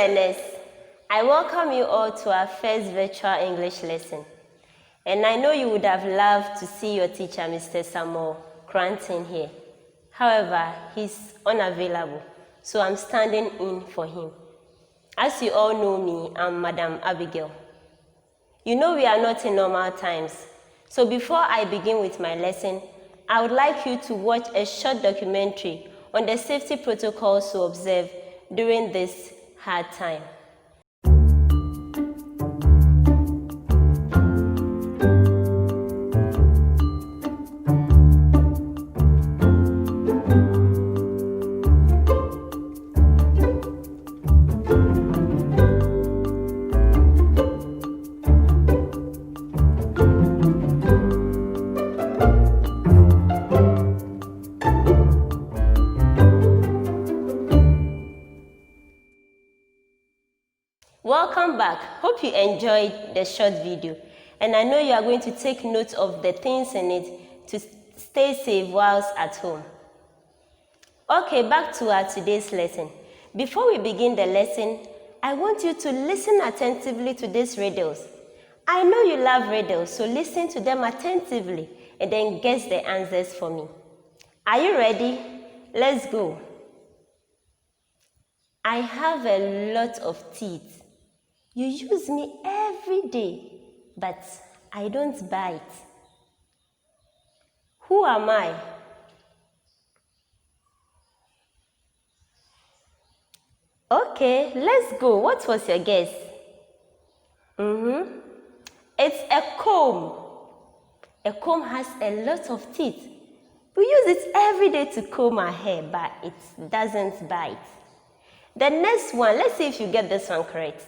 learners, I welcome you all to our first virtual English lesson. And I know you would have loved to see your teacher, Mr. Samuel Cranton, here. However, he's unavailable, so I'm standing in for him. As you all know me, I'm Madam Abigail. You know we are not in normal times, so before I begin with my lesson, I would like you to watch a short documentary on the safety protocols to observe during this hard time. Welcome back. Hope you enjoyed the short video, and I know you are going to take note of the things in it to stay safe whilst at home. Okay, back to our today's lesson. Before we begin the lesson, I want you to listen attentively to these riddles. I know you love riddles, so listen to them attentively and then guess the answers for me. Are you ready? Let's go. I have a lot of teeth. You use me every day, but I don't bite. Who am I? Okay, let's go. What was your guess? It's a comb. A comb has a lot of teeth. We use it every day to comb our hair, but it doesn't bite. The next one, let's see if you get this one correct.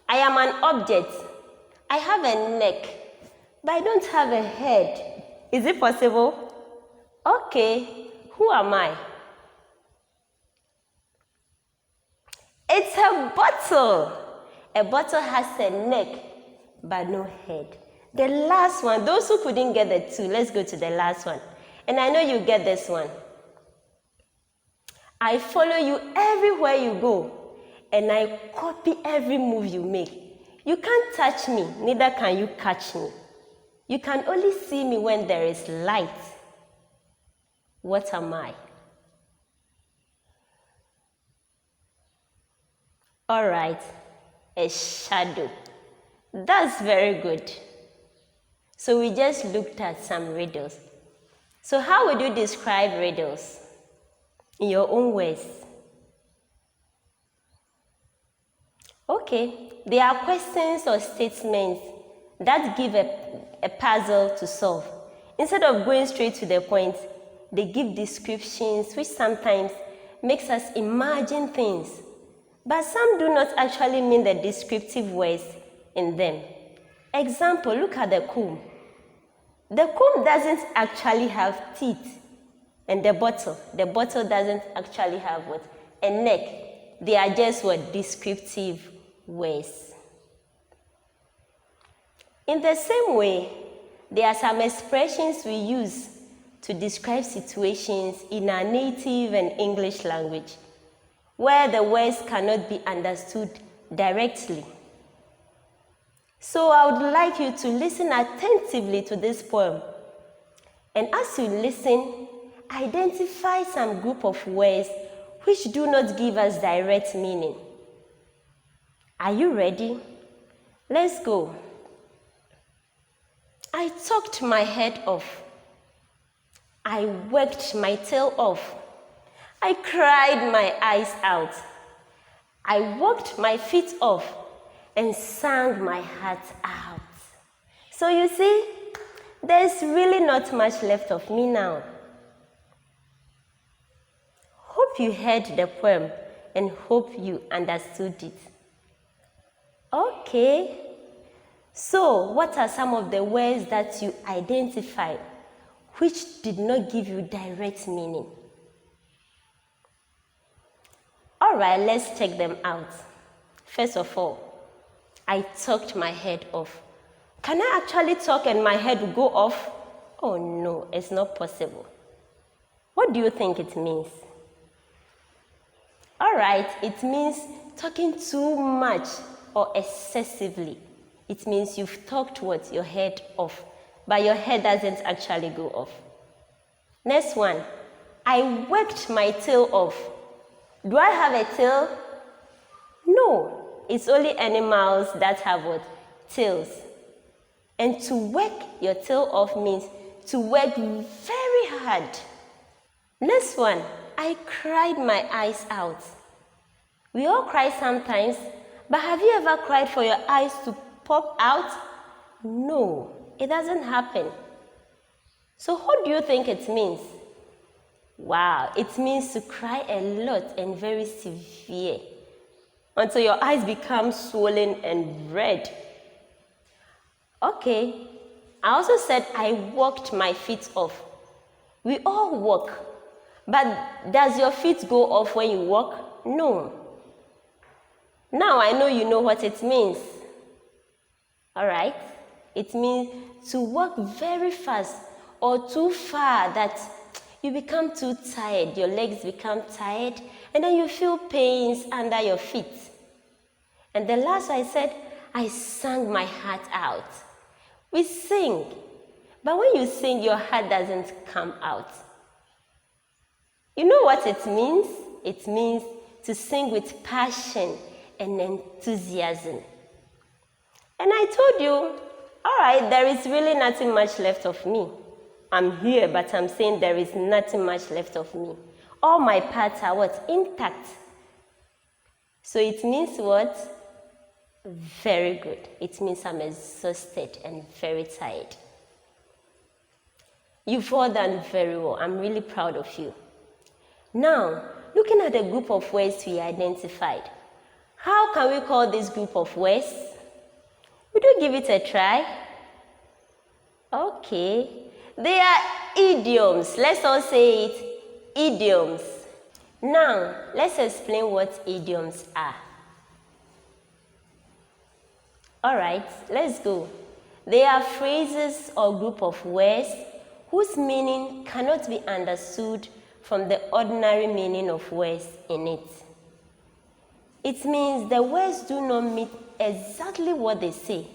I am an object. I have a neck, but I don't have a head. Is it possible? Okay, who am I? It's a bottle. A bottle has a neck, but no head. The last one, those who couldn't get the two, let's go to the last one. And I know you get this one. I follow you everywhere you go, and I copy every move you make. You can't touch me, neither can you catch me. You can only see me when there is light. What am I? All right, a shadow. That's very good. So we just looked at some riddles. So how would you describe riddles in your own words? Okay, there are questions or statements that give a puzzle to solve. Instead of going straight to the point, they give descriptions which sometimes makes us imagine things, but some do not actually mean the descriptive words in them. Example, look at the comb. The comb doesn't actually have teeth, and the bottle doesn't actually have what? A neck. They are just what? Descriptive words. In the same way, there are some expressions we use to describe situations in our native and English language, where the words cannot be understood directly. So I would like you to listen attentively to this poem. And as you listen, identify some group of words which do not give us direct meaning. Are you ready? Let's go. I talked my head off. I worked my tail off. I cried my eyes out. I walked my feet off and sang my heart out. So you see, there's really not much left of me now. Hope you heard the poem and hope you understood it. Okay, so what are some of the words that you identified which did not give you direct meaning? All right, let's check them out. First of all, I talked my head off. Can I actually talk and my head will go off? Oh no, it's not possible. What do you think it means? All right, it means talking too much or excessively. It means you've talked what? Your head off, but your head doesn't actually go off. Next one, I worked my tail off. Do I have a tail? No, it's only animals that have what? Tails. And to work your tail off means to work very hard. Next one, I cried my eyes out. We all cry sometimes, but have you ever cried for your eyes to pop out? No, it doesn't happen. So what do you think it means? Wow, it means to cry a lot and very severe until your eyes become swollen and red. Okay, I also said I walked my feet off. We all walk, but does your feet go off when you walk? No. Now I know you know what it means. All right, it means to walk very fast or too far that you become too tired, your legs become tired, and then you feel pains under your feet. And the last I said, I sang my heart out. We sing, but when you sing, your heart doesn't come out. You know what it means? It means to sing with passion and enthusiasm. And I told you, all right, there is really nothing much left of me. I'm here, but I'm saying there is nothing much left of me. All my parts are what? Intact. So it means what? Very good. It means I'm exhausted and very tired. You've all done very well. I'm really proud of you. Now, looking at the group of words we identified, how can we call this group of words? Would you give it a try? Okay. They are idioms. Let's all say it. Idioms. Now, let's explain what idioms are. All right, let's go. They are phrases or group of words whose meaning cannot be understood from the ordinary meaning of words in it. It means the words do not mean exactly what they say.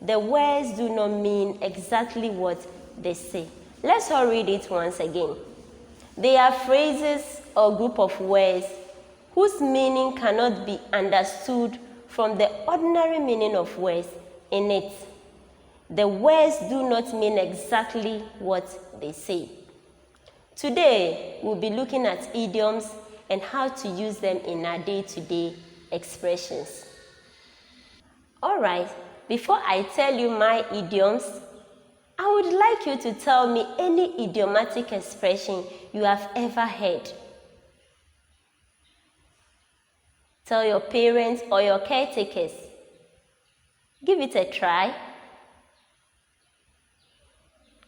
The words do not mean exactly what they say. Let's all read it once again. They are phrases or group of words whose meaning cannot be understood from the ordinary meaning of words in it. The words do not mean exactly what they say. Today, we'll be looking at idioms and how to use them in our day-to-day expressions. All right, before I tell you my idioms, I would like you to tell me any idiomatic expression you have ever heard. Tell your parents or your caretakers. Give it a try.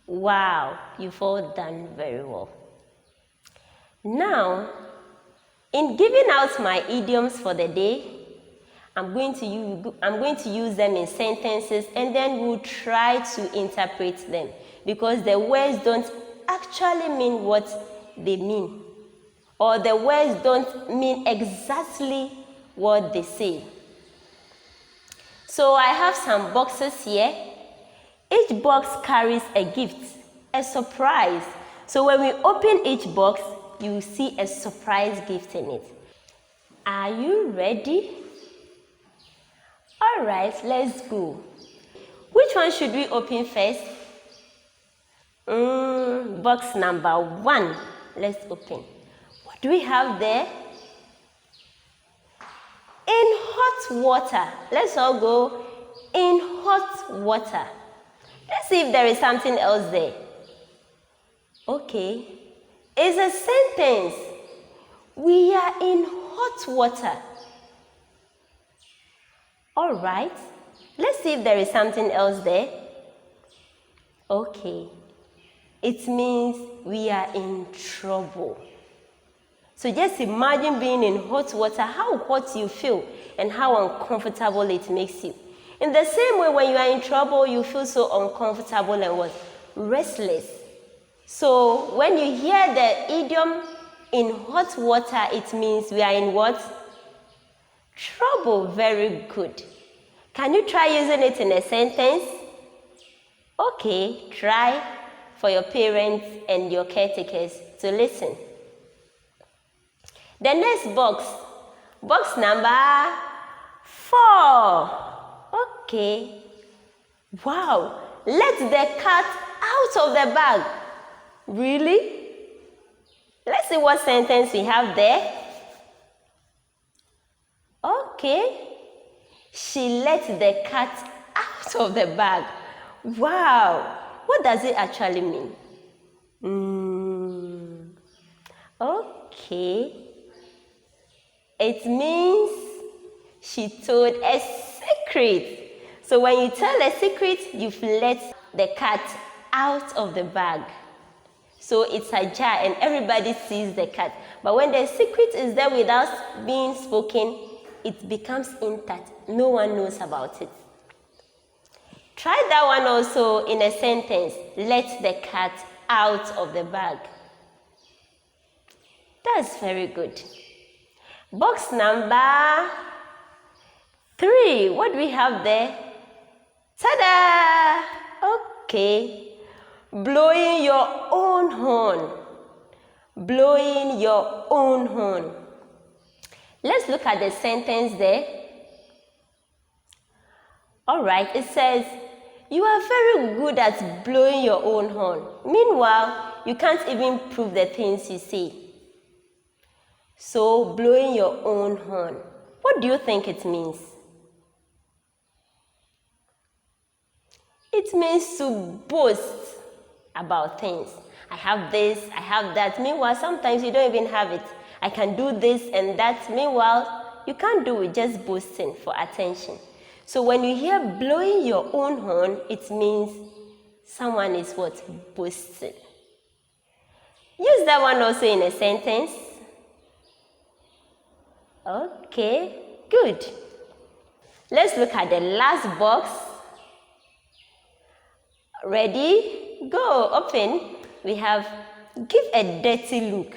Wow, you've all done very well. Now, in giving out my idioms for the day, I'm going to use them in sentences, and then we'll try to interpret them because the words don't actually mean what they mean, or the words don't mean exactly what they say. So I have some boxes here. Each box carries a gift, a surprise. So when we open each box, you will see a surprise gift in it. Are you ready? All right, let's go. Which one should we open first? Box number 1. Let's open. What do we have there? In hot water. Let's all go. In hot water. Let's see if there is something else there. Okay. It's a sentence. We are in hot water. All right. Let's see if there is something else there. Okay. It means we are in trouble. So just imagine being in hot water, how hot you feel and how uncomfortable it makes you. In the same way, when you are in trouble, you feel so uncomfortable and what? Restless. So when you hear the idiom, in hot water, it means we are in what? Trouble. Very good. Can you try using it in a sentence? Okay, try for your parents and your caretakers to listen. The next box number 4. Okay. Wow, let the cat out of the bag. Really? Let's see what sentence we have there. Okay. She let the cat out of the bag. Wow. What does it actually mean? Okay. It means she told a secret. So when you tell a secret, you've let the cat out of the bag. So it's ajar and everybody sees the cat. But when the secret is there without being spoken, it becomes intact. No one knows about it. Try that one also in a sentence. Let the cat out of the bag. That's very good. Box number 3. What do we have there? Ta-da! Okay. Blowing your own horn. Blowing your own horn. Let's look at the sentence there. Alright, it says, you are very good at blowing your own horn. Meanwhile, you can't even prove the things you say. So, blowing your own horn. What do you think it means? It means to boast about things. I have this, I have that. Meanwhile, sometimes you don't even have it. I can do this and that. Meanwhile, you can't do it, just boasting for attention. So when you hear blowing your own horn, it means someone is what? Boasting. Use that one also in a sentence. Okay, good. Let's look at the last box. Ready? Go, open. We have, give a dirty look.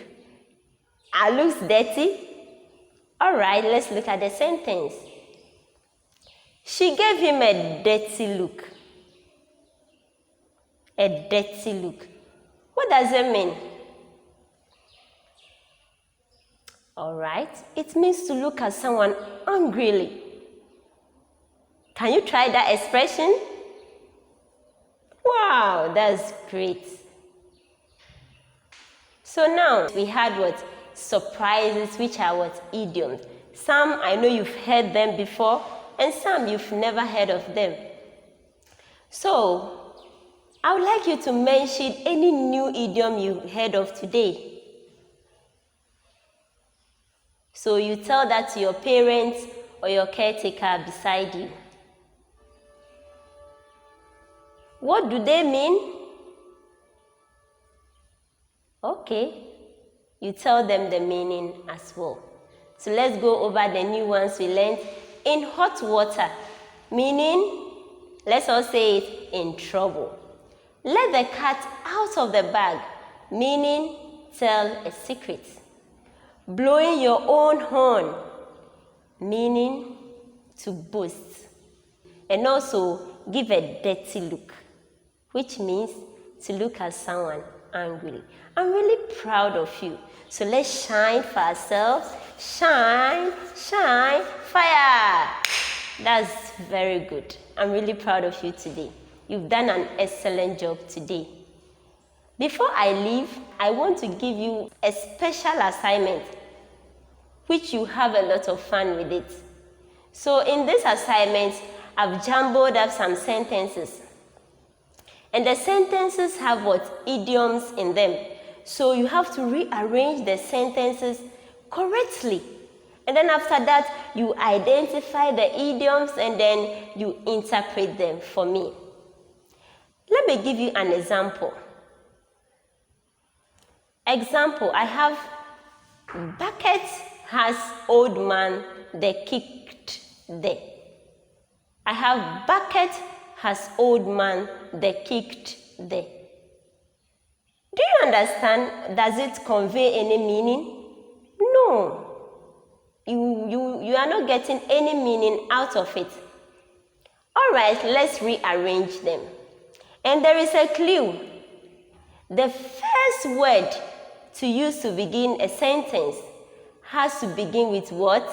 Looks dirty. Alright, let's look at the sentence. She gave him a dirty look. A dirty look. What does it mean? Alright, it means to look at someone angrily. Can you try that expression? Wow, that's great. So now we had what? Surprises, which are what? Idioms. Some I know you've heard them before, and some you've never heard of them. So, I would like you to mention any new idiom you heard of today. So you tell that to your parents or your caretaker beside you. What do they mean? Okay, you tell them the meaning as well. So let's go over the new ones we learned. In hot water, meaning, let's all say it, in trouble. Let the cat out of the bag, meaning, tell a secret. Blowing your own horn, meaning, to boast. And also, give a dirty look, which means to look at someone angrily. I'm really proud of you. So let's shine for ourselves. Shine, shine, fire. That's very good. I'm really proud of you today. You've done an excellent job today. Before I leave, I want to give you a special assignment, which you have a lot of fun with it. So in this assignment, I've jumbled up some sentences. And the sentences have what? Idioms in them. So you have to rearrange the sentences correctly. And then after that, you identify the idioms and then you interpret them for me. Let me give you an example. Example, I have bucket has old man they kicked there. I have bucket has old man they kicked there. Do you understand? Does it convey any meaning? No. You are not getting any meaning out of it. All right, let's rearrange them. And there is a clue. The first word to use to begin a sentence has to begin with what?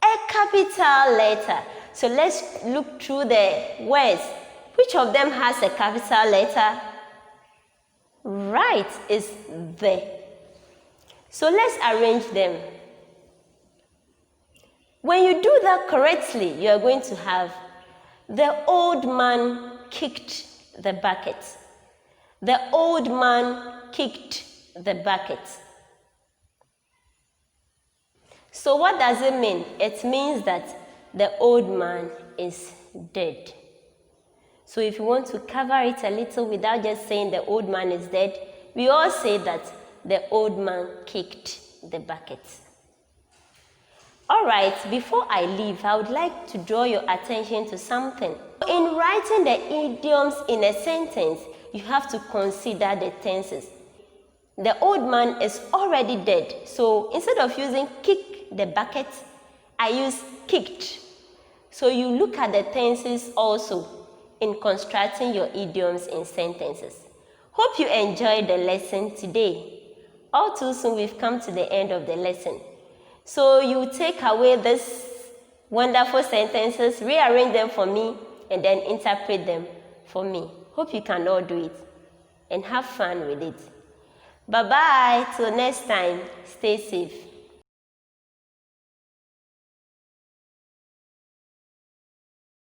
A capital letter. So let's look through the words. Which of them has a capital letter? Right, is the. So let's arrange them. When you do that correctly, you are going to have the old man kicked the bucket. The old man kicked the bucket. So what does it mean? It means that the old man is dead. So if you want to cover it a little without just saying the old man is dead, we all say that the old man kicked the bucket. All right, before I leave, I would like to draw your attention to something. In writing the idioms in a sentence, you have to consider the tenses. The old man is already dead, so instead of using kick the bucket, I use kicked. So you look at the tenses also in constructing your idioms in sentences. Hope you enjoyed the lesson today. All too soon we've come to the end of the lesson. So you take away these wonderful sentences, rearrange them for me, and then interpret them for me. Hope you can all do it and have fun with it. Bye-bye. Till next time, stay safe.